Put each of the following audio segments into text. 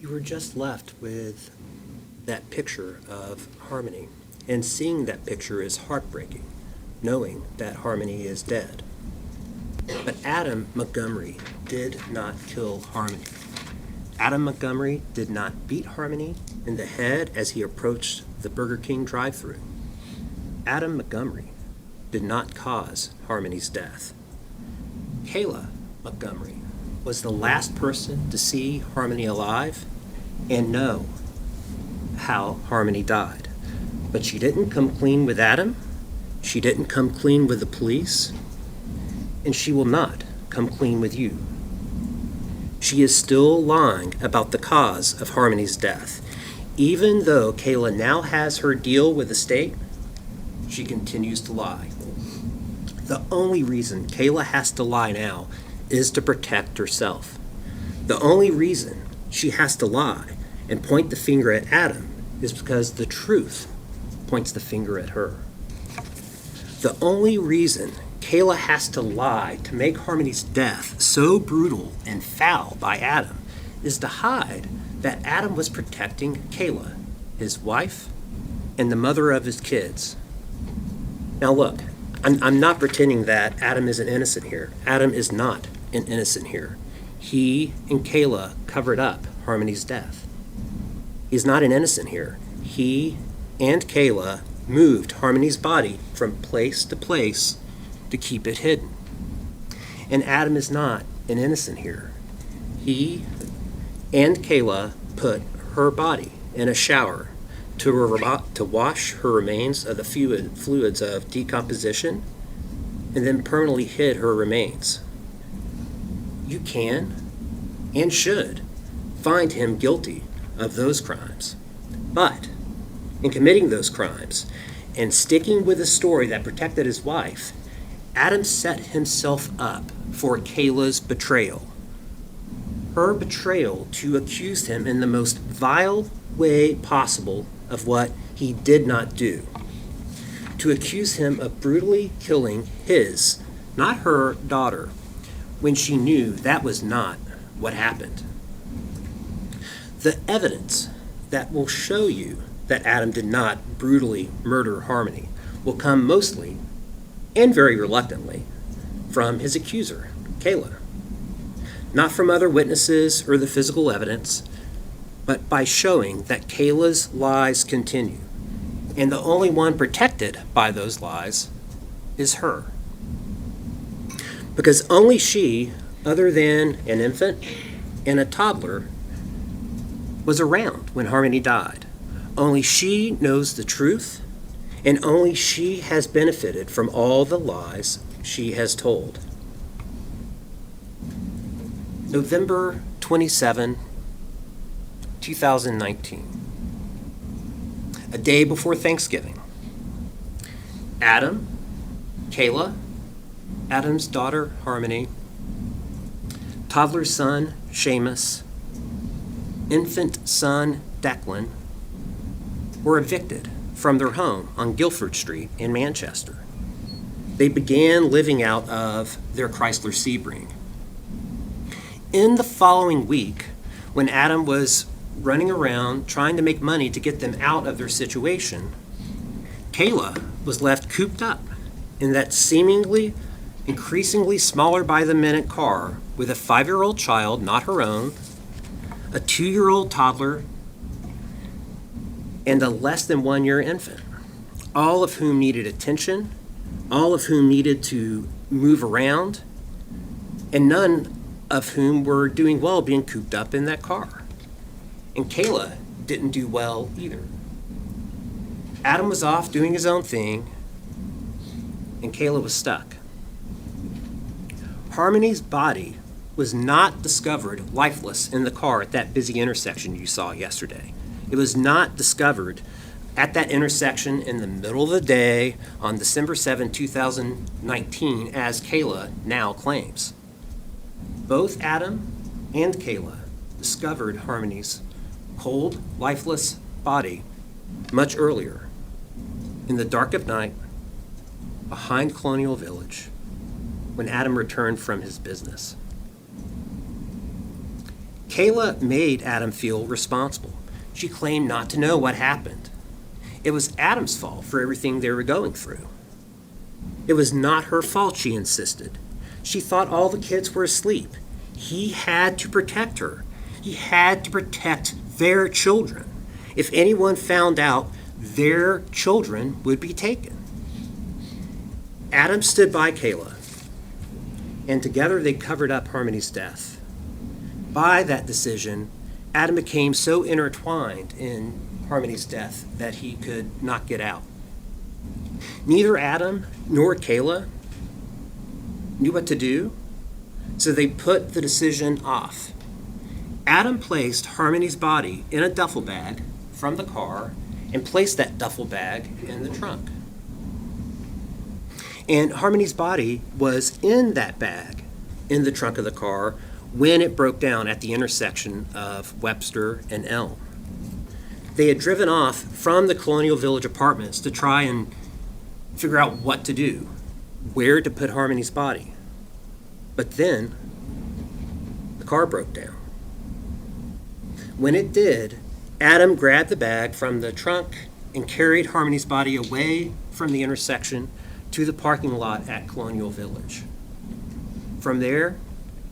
You were just left with that picture of Harmony, and seeing that picture is heartbreaking, knowing that Harmony is dead. But Adam Montgomery did not kill Harmony. Adam Montgomery did not beat Harmony in the head as he approached the Burger King drive-thru. Adam Montgomery did not cause Harmony's death. Kayla Montgomery was the last person to see Harmony alive and know how Harmony died. But she didn't come clean with Adam, she didn't come clean with the police, and she will not come clean with you. She is still lying about the cause of Harmony's death. Even though Kayla now has her deal with the state, she continues to lie. The only reason Kayla has to lie now is to protect herself. The only reason she has to lie and point the finger at Adam is because the truth points the finger at her. The only reason Kayla has to lie to make Harmony's death so brutal and foul by Adam is to hide that Adam was protecting Kayla, his wife, and the mother of his kids. Now look, I'm not pretending that Adam isn't innocent here. Adam is not an innocent here. He and Kayla covered up Harmony's death. He's not an innocent here. He and Kayla moved Harmony's body from place to place to keep it hidden. And Adam is not an innocent here. He and Kayla put her body in a shower to wash her remains of the fluids of decomposition and then permanently hid her remains. You can and should find him guilty of those crimes. But in committing those crimes and sticking with a story that protected his wife, Adam set himself up for Kayla's betrayal. Her betrayal to accuse him in the most vile way possible of what he did not do. To accuse him of brutally killing his, not her, daughter, when she knew that was not what happened. The evidence that will show you that Adam did not brutally murder Harmony will come mostly, and very reluctantly, from his accuser, Kayla. Not from other witnesses or the physical evidence, but by showing that Kayla's lies continue, and the only one protected by those lies is her. Because only she, other than an infant and a toddler, was around when Harmony died. Only she knows the truth, and only she has benefited from all the lies she has told. November 27, 2019, a day before Thanksgiving. Adam, Kayla, Adam's daughter Harmony, toddler son Seamus, infant son Declan were evicted from their home on Guilford Street in Manchester. They began living out of their Chrysler Sebring. In the following week, when Adam was running around trying to make money to get them out of their situation, Kayla was left cooped up in that seemingly increasingly smaller by the minute car with a 5-year-old child, not her own, a 2-year-old toddler, and a less than 1-year infant, all of whom needed attention, all of whom needed to move around, and none of whom were doing well being cooped up in that car. And Kayla didn't do well either. Adam was off doing his own thing, and Kayla was stuck. Harmony's body was not discovered lifeless in the car at that busy intersection you saw yesterday. It was not discovered at that intersection in the middle of the day on December 7, 2019, as Kayla now claims. Both Adam and Kayla discovered Harmony's cold, lifeless body much earlier, in the dark of night, behind Colonial Village, when Adam returned from his business. Kayla made Adam feel responsible. She claimed not to know what happened. It was Adam's fault for everything they were going through. It was not her fault, she insisted. She thought all the kids were asleep. He had to protect her. He had to protect their children. If anyone found out, their children would be taken. Adam stood by Kayla, and together they covered up Harmony's death. By that decision, Adam became so intertwined in Harmony's death that he could not get out. Neither Adam nor Kayla knew what to do, so they put the decision off. Adam placed Harmony's body in a duffel bag from the car and placed that duffel bag in the trunk. And Harmony's body was in that bag in the trunk of the car when it broke down at the intersection of Webster and Elm. They had driven off from the Colonial Village apartments to try and figure out what to do, where to put Harmony's body. But then the car broke down. When it did, Adam grabbed the bag from the trunk and carried Harmony's body away from the intersection to the parking lot at Colonial Village. From there,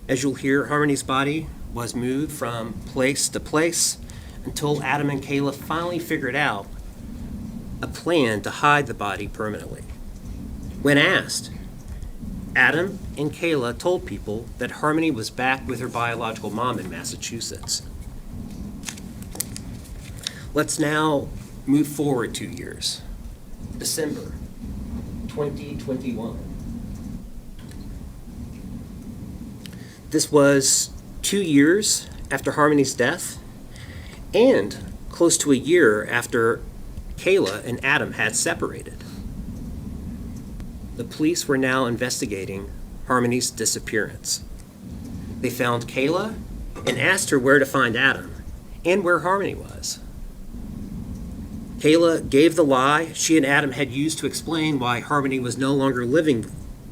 as you'll hear, Harmony's body was moved from place to place until Adam and Kayla finally figured out a plan to hide the body permanently. When asked, Adam and Kayla told people that Harmony was back with her biological mom in Massachusetts. Let's now move forward 2 years. December 2021. This was 2 years after Harmony's death and close to a year after Kayla and Adam had separated. The police were now investigating Harmony's disappearance. They found Kayla and asked her where to find Adam and where Harmony was. Kayla gave the lie she and Adam had used to explain why Harmony was no longer living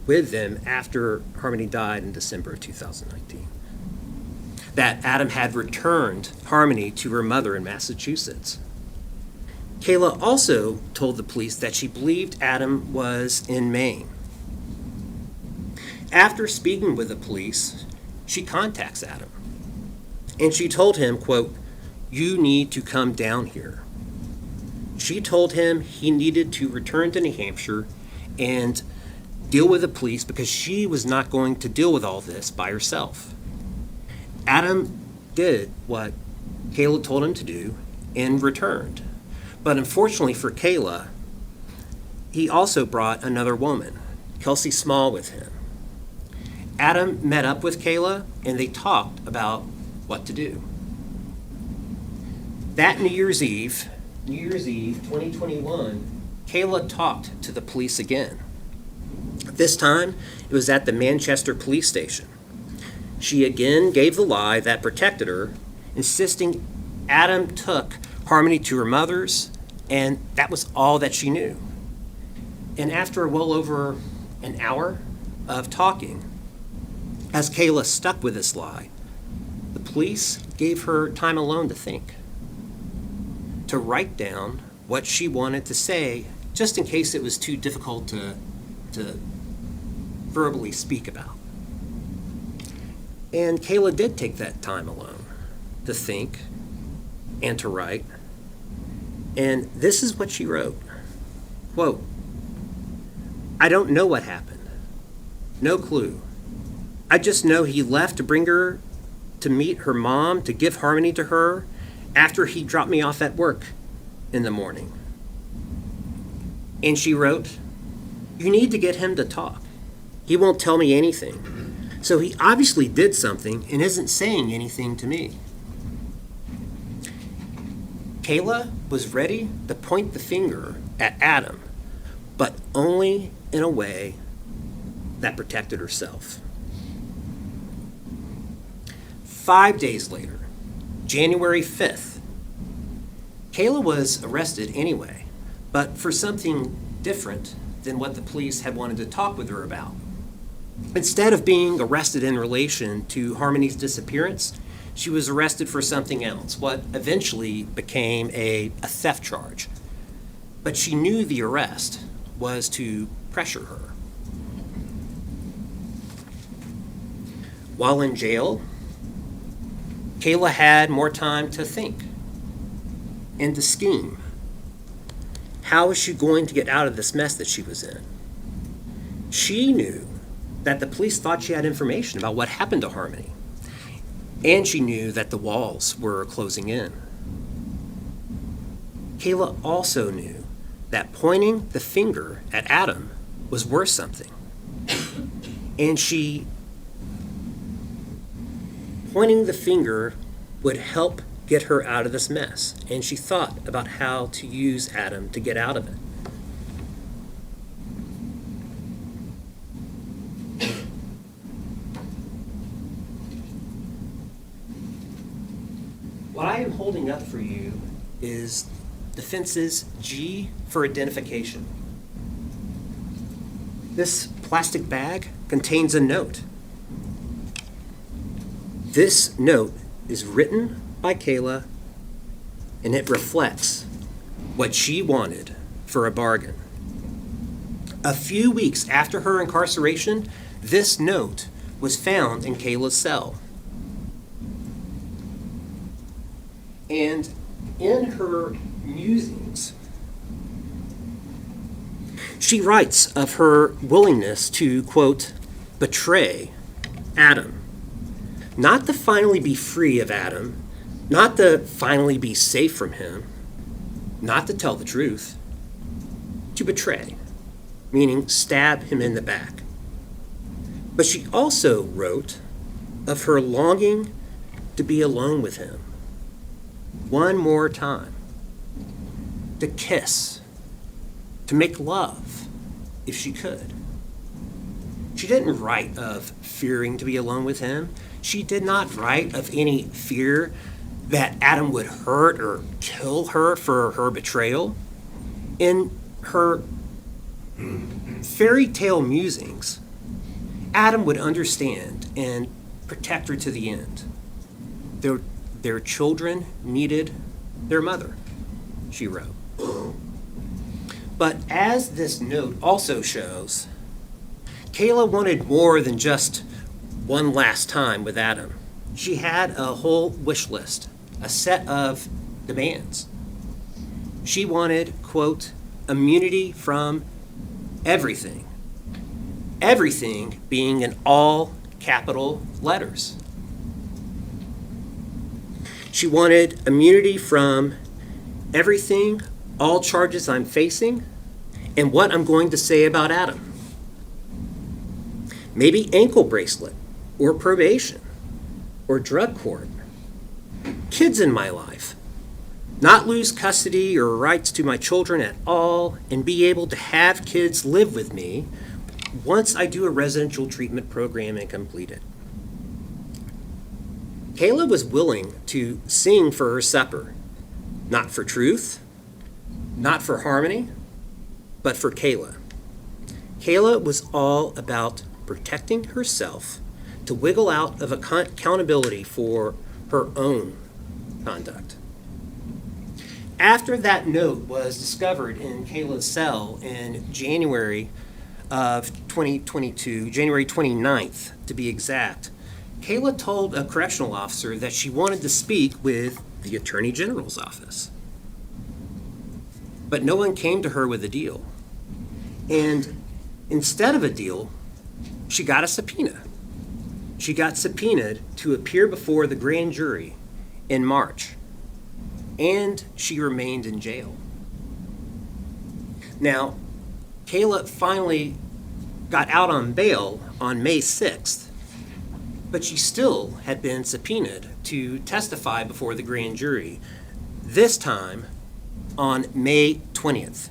with them after Harmony died in December of 2019. That Adam had returned Harmony to her mother in Massachusetts. Kayla also told the police that she believed Adam was in Maine. After speaking with the police, she contacts Adam, and she told him, quote, "You need to come down here." She told him he needed to return to New Hampshire and deal with the police because she was not going to deal with all this by herself. Adam did what Kayla told him to do and returned. But unfortunately for Kayla, he also brought another woman, Kelsey Small, with him. Adam met up with Kayla and they talked about what to do. That New Year's Eve 2021, Kayla talked to the police again. This time, it was at the Manchester police station. She again gave the lie that protected her, insisting Adam took Harmony to her mother's, and that was all that she knew. And after well over an hour of talking, as Kayla stuck with this lie, the police gave her time alone to think, to write down what she wanted to say, just in case it was too difficult to verbally speak about. And Kayla did take that time alone to think and to write. And this is what she wrote. Quote, "I don't know what happened. No clue. I just know he left to bring her to meet her mom, to give Harmony to her after he dropped me off at work in the morning." And she wrote, "You need to get him to talk. He won't tell me anything. So he obviously did something and isn't saying anything to me." Kayla was ready to point the finger at Adam, but only in a way that protected herself. 5 days later, January 5th, Kayla was arrested anyway, but for something different than what the police had wanted to talk with her about. Instead of being arrested in relation to Harmony's disappearance, she was arrested for something else, what eventually became a theft charge. But she knew the arrest was to pressure her. While in jail, Kayla had more time to think and to scheme. How was she going to get out of this mess that she was in? She knew that the police thought she had information about what happened to Harmony, and she knew that the walls were closing in. Kayla also knew that pointing the finger at Adam was worth something, and pointing the finger would help get her out of this mess, and she thought about how to use Adam to get out of it. What I am holding up for you is defense's G for identification. This plastic bag contains a note. This note is written by Kayla, and it reflects what she wanted for a bargain. A few weeks after her incarceration, this note was found in Kayla's cell. And in her musings, she writes of her willingness to, quote, betray Adam. Not to finally be free of Adam, not to finally be safe from him, not to tell the truth, to betray, meaning stab him in the back. But she also wrote of her longing to be alone with him one more time, to kiss, to make love if she could. She didn't write of fearing to be alone with him. She did not write of any fear that Adam would hurt or kill her for her betrayal. In her fairy tale musings, Adam would understand and protect her to the end. Their children needed their mother, she wrote. But as this note also shows, Kayla wanted more than just one last time with Adam. She had a whole wish list, a set of demands. She wanted, quote, immunity from everything. Everything being in all capital letters. She wanted immunity from everything, all charges I'm facing, and what I'm going to say about Adam. Maybe ankle bracelet, or probation, or drug court. Kids in my life. Not lose custody or rights to my children at all, and be able to have kids live with me once I do a residential treatment program and complete it. Kayla was willing to sing for her supper, not for truth, not for harmony, but for Kayla. Kayla was all about protecting herself to wiggle out of accountability for her own conduct. After that note was discovered in Kayla's cell in January of 2022, January 29th to be exact, Kayla told a correctional officer that she wanted to speak with the Attorney General's office. But no one came to her with a deal. And instead of a deal, she got a subpoena. She got subpoenaed to appear before the grand jury in March, and she remained in jail. Now, Kayla finally got out on bail on May 6th, but she still had been subpoenaed to testify before the grand jury, this time on May 20th.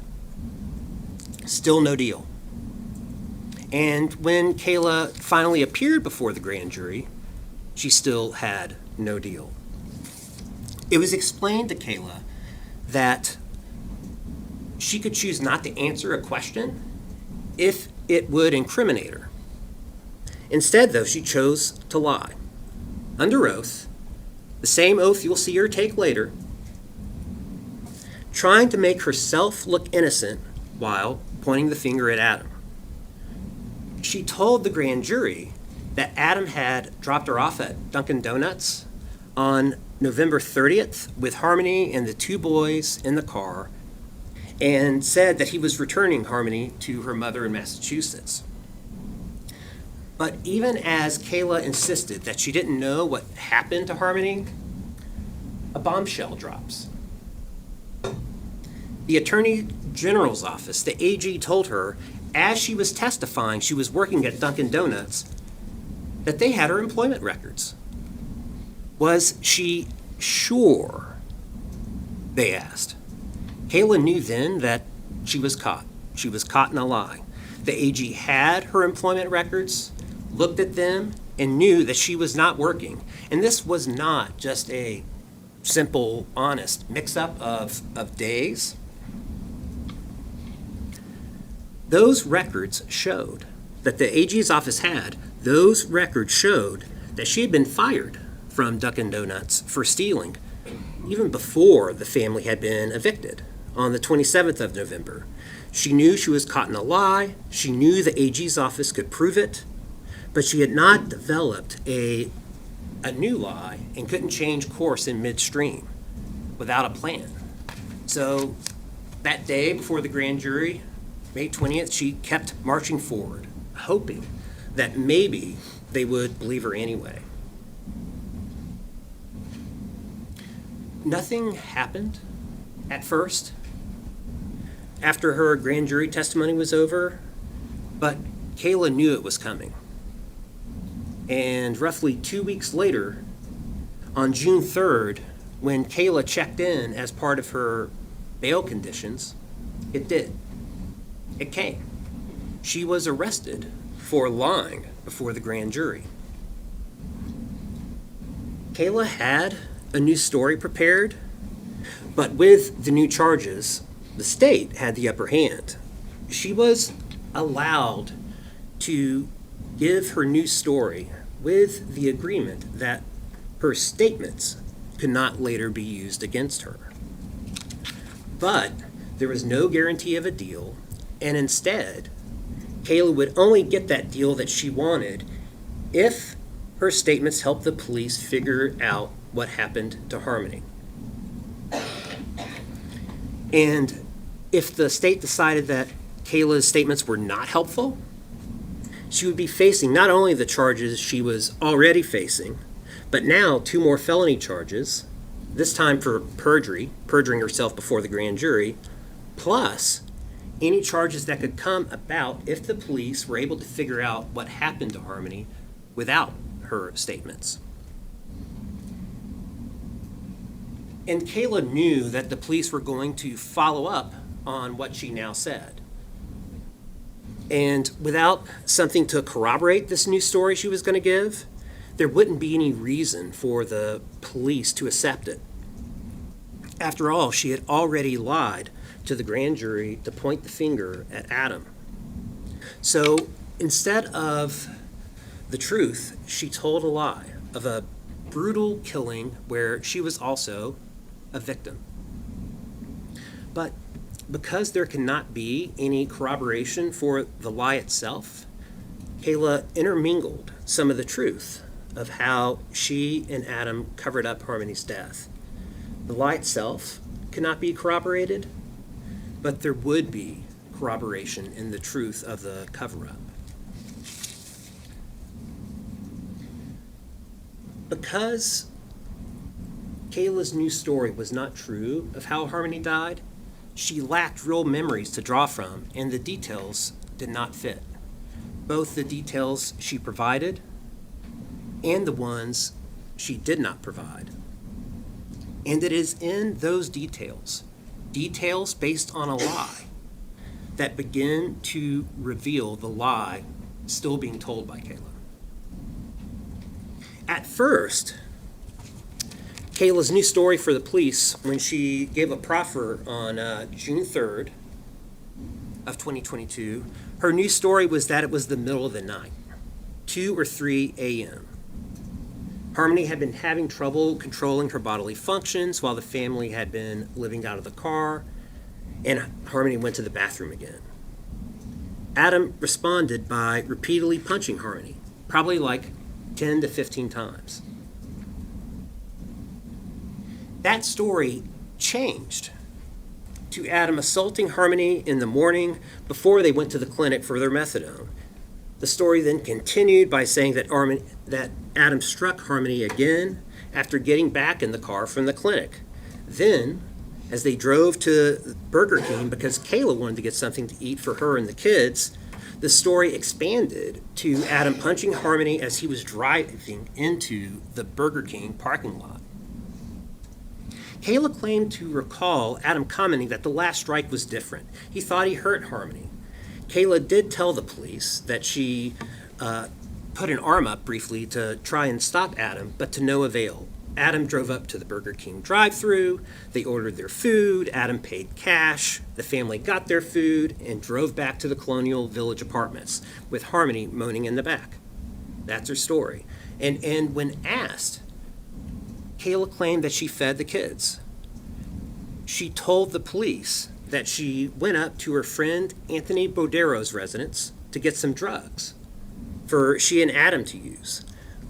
Still no deal. And when Kayla finally appeared before the grand jury, she still had no deal. It was explained to Kayla that she could choose not to answer a question if it would incriminate her. Instead, though, she chose to lie under oath the same oath you'll see her take later, trying to make herself look innocent while pointing the finger at Adam. She told the grand jury that Adam had dropped her off at Dunkin' Donuts on November 30th with Harmony and the two boys in the car, and said that he was returning Harmony to her mother in Massachusetts. But even as Kayla insisted that she didn't know what happened to Harmony, a bombshell drops. The Attorney General's office, the AG, told her as she was testifying she was working at Dunkin' Donuts that they had her employment records. Was she sure? They asked. Kayla knew then that she was caught. She was caught in a lie. The AG had her employment records, looked at them, and knew that she was not working. And this was not just a simple, honest mix-up of days. Those records showed that the AG's office had, those records showed that she had been fired from Dunkin' Donuts for stealing even before the family had been evicted on the 27th of November. She knew she was caught in a lie. She knew the AG's office could prove it, but she had not developed a new lie and couldn't change course in midstream without a plan. So that day before the grand jury, May 20th, she kept marching forward, hoping that maybe they would believe her anyway. Nothing happened at first after her grand jury testimony was over, but Kayla knew it was coming. And roughly 2 weeks later, on June 3rd, when Kayla checked in as part of her bail conditions, it did. It came. She was arrested for lying before the grand jury. Kayla had a new story prepared, but with the new charges, the state had the upper hand. She was allowed to give her new story with the agreement that her statements could not later be used against her. But there was no guarantee of a deal, and instead, Kayla would only get that deal that she wanted if her statements helped the police figure out what happened to Harmony. And if the state decided that Kayla's statements were not helpful, she would be facing not only the charges she was already facing, but now 2 more felony charges, this time for perjury, perjuring herself before the grand jury, plus any charges that could come about if the police were able to figure out what happened to Harmony without her statements. And Kayla knew that the police were going to follow up on what she now said. And without something to corroborate this new story she was going to give, there wouldn't be any reason for the police to accept it. After all, she had already lied to the grand jury to point the finger at Adam. So instead of the truth, she told a lie of a brutal killing where she was also a victim. But because there cannot be any corroboration for the lie itself, Kayla intermingled some of the truth of how she and Adam covered up Harmony's death. The lie itself cannot be corroborated, but there would be corroboration in the truth of the cover-up. Because Kayla's new story was not true of how Harmony died, she lacked real memories to draw from, and the details did not fit. Both the details she provided and the ones she did not provide. And it is in those details based on a lie, that begin to reveal the lie still being told by Kayla. At first, Kayla's new story for the police, when she gave a proffer on June 3rd of 2022, her new story was that it was the middle of the night, 2 or 3 a.m. Harmony had been having trouble controlling her bodily functions while the family had been living out of the car, and Harmony went to the bathroom again. Adam responded by repeatedly punching Harmony, probably like 10 to 15 times. That story changed to Adam assaulting Harmony in the morning before they went to the clinic for their methadone. The story then continued by saying that Adam struck Harmony again after getting back in the car from the clinic. Then, as they drove to Burger King because Kayla wanted to get something to eat for her and the kids, the story expanded to Adam punching Harmony as he was driving into the Burger King parking lot. Kayla claimed to recall Adam commenting that the last strike was different. He thought he hurt Harmony. Kayla did tell the police that she put an arm up briefly to try and stop Adam, but to no avail. Adam drove up to the Burger King drive-thru. They ordered their food. Adam paid cash. The family got their food and drove back to the Colonial Village apartments with Harmony moaning in the back. That's her story. And when asked, Kayla claimed that she fed the kids. She told the police that she went up to her friend Anthony Bodero's residence to get some drugs for she and Adam to use,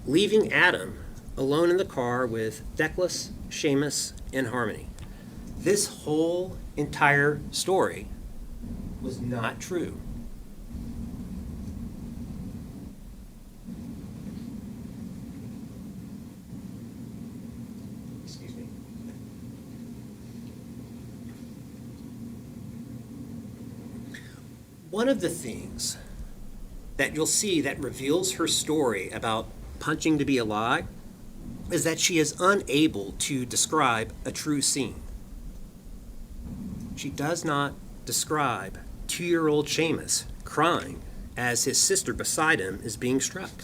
leaving Adam alone in the car with Declan, Seamus, and Harmony. This whole entire story was not true. Excuse me. One of the things that you'll see that reveals her story about punching to be a lie is that she is unable to describe a true scene. She does not describe 2-year-old Seamus crying as his sister beside him is being struck.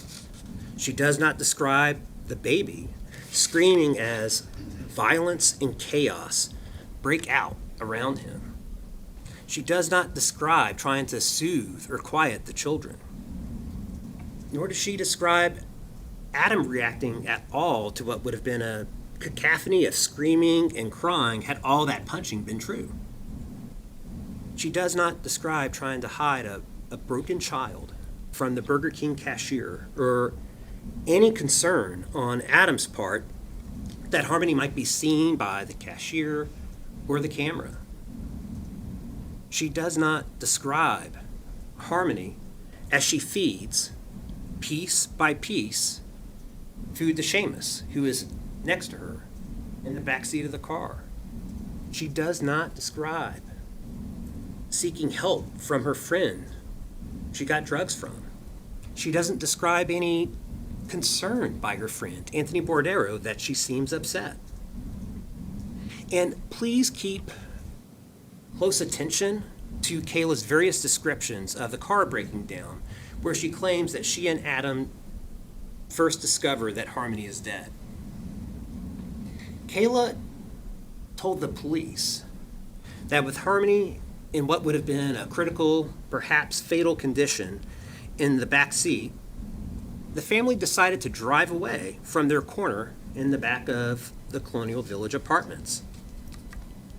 She does not describe the baby screaming as violence and chaos break out around him. She does not describe trying to soothe or quiet the children. Nor does she describe Adam reacting at all to what would have been a cacophony of screaming and crying had all that punching been true. She does not describe trying to hide a broken child from the Burger King cashier or any concern on Adam's part that Harmony might be seen by the cashier or the camera. She does not describe Harmony as she feeds, piece by piece, food to Seamus, who is next to her in the backseat of the car. She does not describe seeking help from her friend she got drugs from. She doesn't describe any concern by her friend, Anthony Bordero, that she seems upset. And please keep close attention to Kayla's various descriptions of the car breaking down, where she claims that she and Adam first discovered that Harmony is dead. Kayla told the police that with Harmony in what would have been a critical, perhaps fatal condition in the back seat, the family decided to drive away from their corner in the back of the Colonial Village apartments.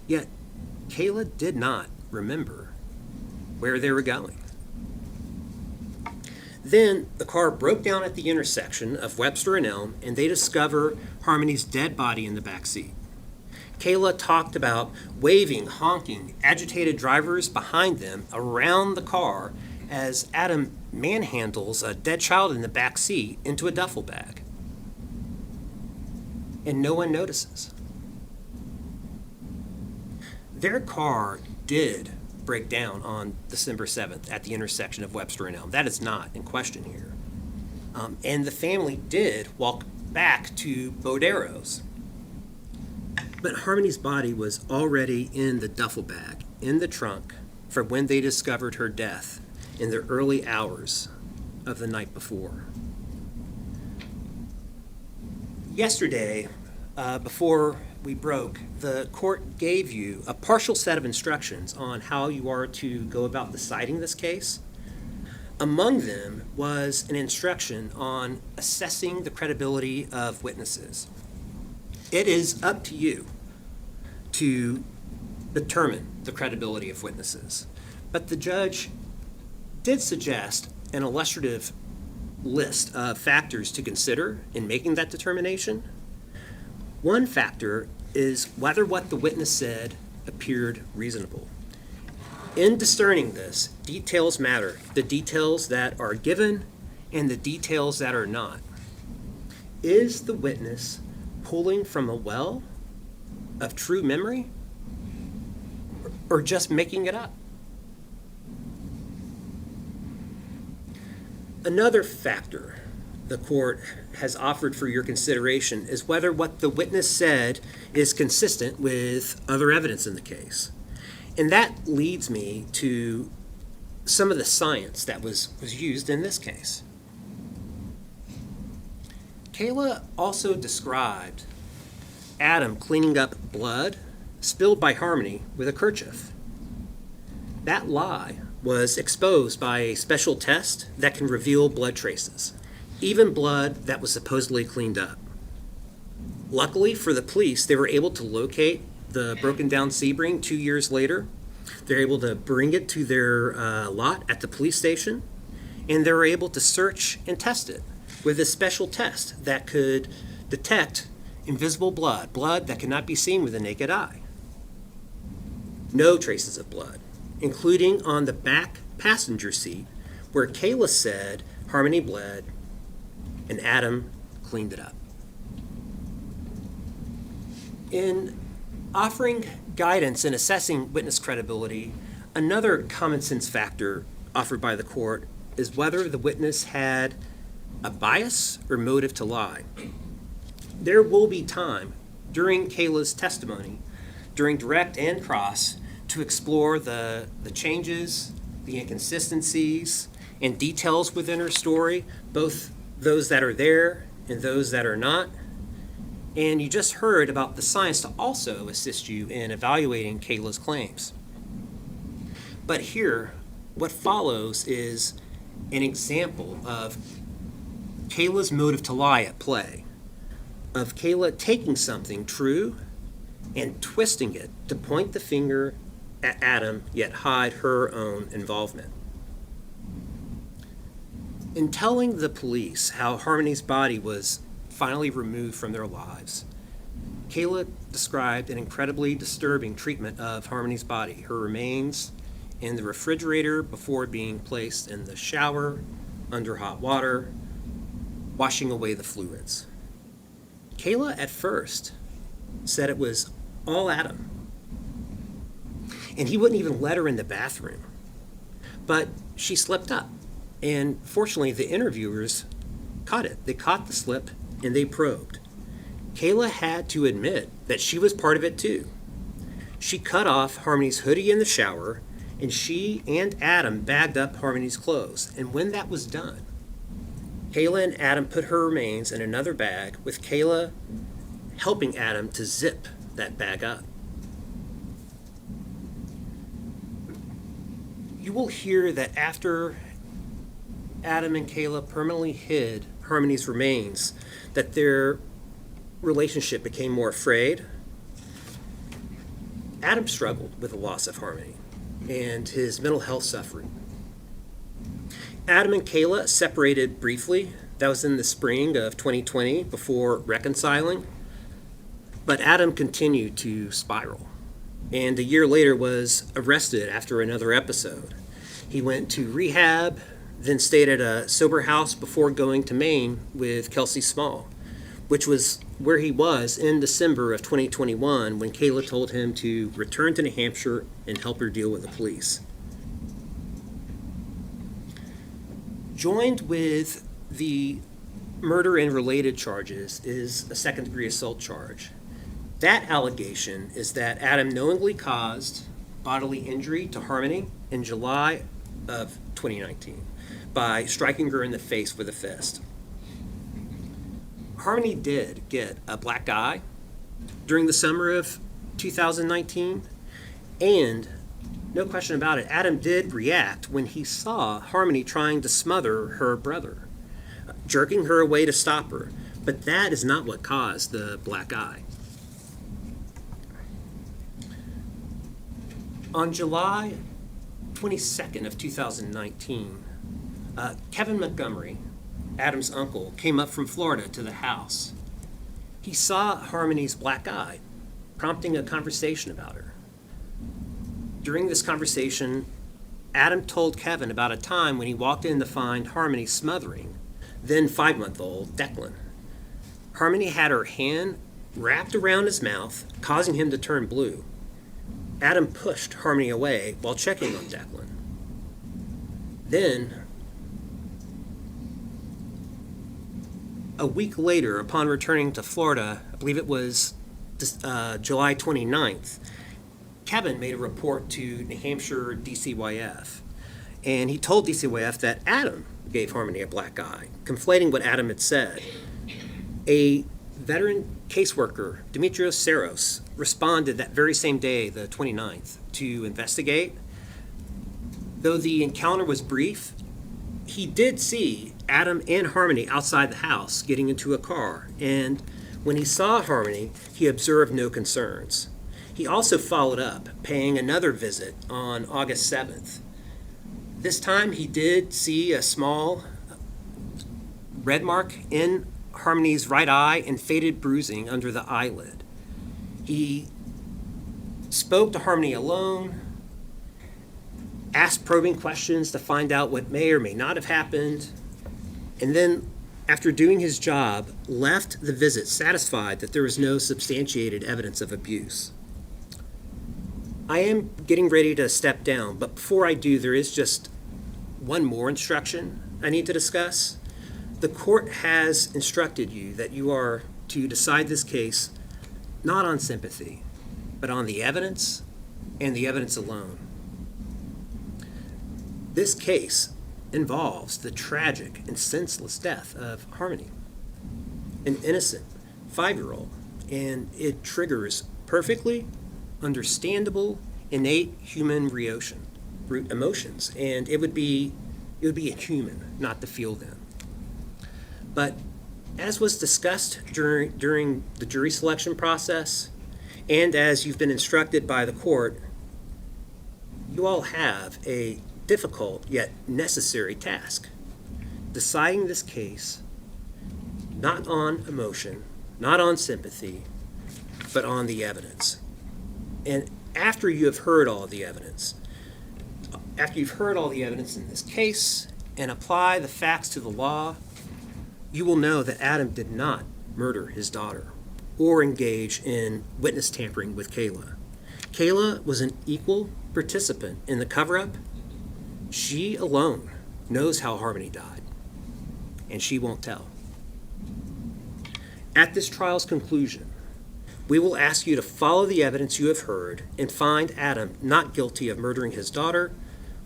Yet, Kayla did not remember where they were going. Then the car broke down at the intersection of Webster and Elm, and they discover Harmony's dead body in the back seat. Kayla talked about waving, honking, agitated drivers behind them around the car as Adam manhandles a dead child in the back seat into a duffel bag. And no one notices. Their car did break down on December 7th at the intersection of Webster and Elm. That is not in question here. And the family did walk back to Bodero's. But Harmony's body was already in the duffel bag, in the trunk, from when they discovered her death in the early hours of the night before. Yesterday, before we broke, the court gave you a partial set of instructions on how you are to go about deciding this case. Among them was an instruction on assessing the credibility of witnesses. It is up to you to determine the credibility of witnesses, but the judge did suggest an illustrative list of factors to consider in making that determination. One factor is whether what the witness said appeared reasonable. In discerning this, details matter, the details that are given and the details that are not. Is the witness pulling from a well of true memory or just making it up? Another factor the court has offered for your consideration is whether what the witness said is consistent with other evidence in the case. And that leads me to some of the science that was used in this case. Kayla also described Adam cleaning up blood spilled by Harmony with a kerchief. That lie was exposed by a special test that can reveal blood traces, even blood that was supposedly cleaned up. Luckily for the police, they were able to locate the broken down Sebring 2 years later. They're able to bring it to their lot at the police station, and they were able to search and test it with a special test that could detect invisible blood, blood that cannot be seen with the naked eye. No traces of blood, including on the back passenger seat where Kayla said Harmony bled and Adam cleaned it up. In offering guidance in assessing witness credibility, another common sense factor offered by the court is whether the witness had a bias or motive to lie. There will be time during Kayla's testimony, during direct and cross, to explore the changes, the inconsistencies, and details within her story, both those that are there and those that are not. And you just heard about the science to also assist you in evaluating Kayla's claims. But here, what follows is an example of Kayla's motive to lie at play, of Kayla taking something true and twisting it to point the finger at Adam, yet hide her own involvement. In telling the police how Harmony's body was finally removed from their lives, Kayla described an incredibly disturbing treatment of Harmony's body, her remains in the refrigerator before being placed in the shower, under hot water, washing away the fluids. Kayla at first said it was all Adam, and he wouldn't even let her in the bathroom. But she slipped up, and fortunately the interviewers caught it. They caught the slip and they probed. Kayla had to admit that she was part of it too. She cut off Harmony's hoodie in the shower, and she and Adam bagged up Harmony's clothes. And when that was done, Kayla and Adam put her remains in another bag, with Kayla helping Adam to zip that bag up. You will hear that after Adam and Kayla permanently hid Harmony's remains, that their relationship became more frayed. Adam struggled with the loss of Harmony and his mental health suffering. Adam and Kayla separated briefly. That was in the spring of 2020 before reconciling. But Adam continued to spiral, and a year later was arrested after another episode. He went to rehab, then stayed at a sober house before going to Maine with Kelsey Small, which was where he was in December of 2021 when Kayla told him to return to New Hampshire and help her deal with the police. Joined with the murder and related charges is a second-degree assault charge. That allegation is that Adam knowingly caused bodily injury to Harmony in July of 2019 by striking her in the face with a fist. Harmony did get a black eye during the summer of 2019, and no question about it, Adam did react when he saw Harmony trying to smother her brother, jerking her away to stop her. But that is not what caused the black eye. On July 22nd of 2019, Kevin Montgomery, Adam's uncle, came up from Florida to the house. He saw Harmony's black eye, prompting a conversation about her. During this conversation, Adam told Kevin about a time when he walked in to find Harmony smothering then 5-month-old Declan. Harmony had her hand wrapped around his mouth, causing him to turn blue. Adam pushed Harmony away while checking on Declan. Then, a week later, upon returning to Florida, I believe it was July 29th, Kevin made a report to New Hampshire DCYF, and he told DCYF that Adam gave Harmony a black eye, conflating what Adam had said. A veteran caseworker, Demetrios Saros, responded that very same day, the 29th, to investigate. Though the encounter was brief, he did see Adam and Harmony outside the house getting into a car, and when he saw Harmony, he observed no concerns. He also followed up, paying another visit on August 7th. This time he did see a small red mark in Harmony's right eye and faded bruising under the eyelid. He spoke to Harmony alone, asked probing questions to find out what may or may not have happened, and then, after doing his job, left the visit satisfied that there was no substantiated evidence of abuse. I am getting ready to step down, but before I do, there is just one more instruction I need to discuss. The court has instructed you that you are to decide this case not on sympathy, but on the evidence and the evidence alone. This case involves the tragic and senseless death of Harmony, an innocent 5-year-old, and it triggers perfectly understandable, innate human emotions, and it would be inhuman not to feel them. But as was discussed during the jury selection process, and as you've been instructed by the court, you all have a difficult yet necessary task: deciding this case not on emotion, not on sympathy, but on the evidence. And after you have heard all of the evidence, after you've heard all the evidence in this case and apply the facts to the law, you will know that Adam did not murder his daughter or engage in witness tampering with Kayla. Kayla was an equal participant in the cover-up. She alone knows how Harmony died, and she won't tell. At this trial's conclusion, we will ask you to follow the evidence you have heard and find Adam not guilty of murdering his daughter,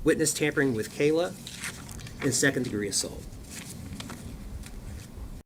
witness tampering with Kayla, and second-degree assault.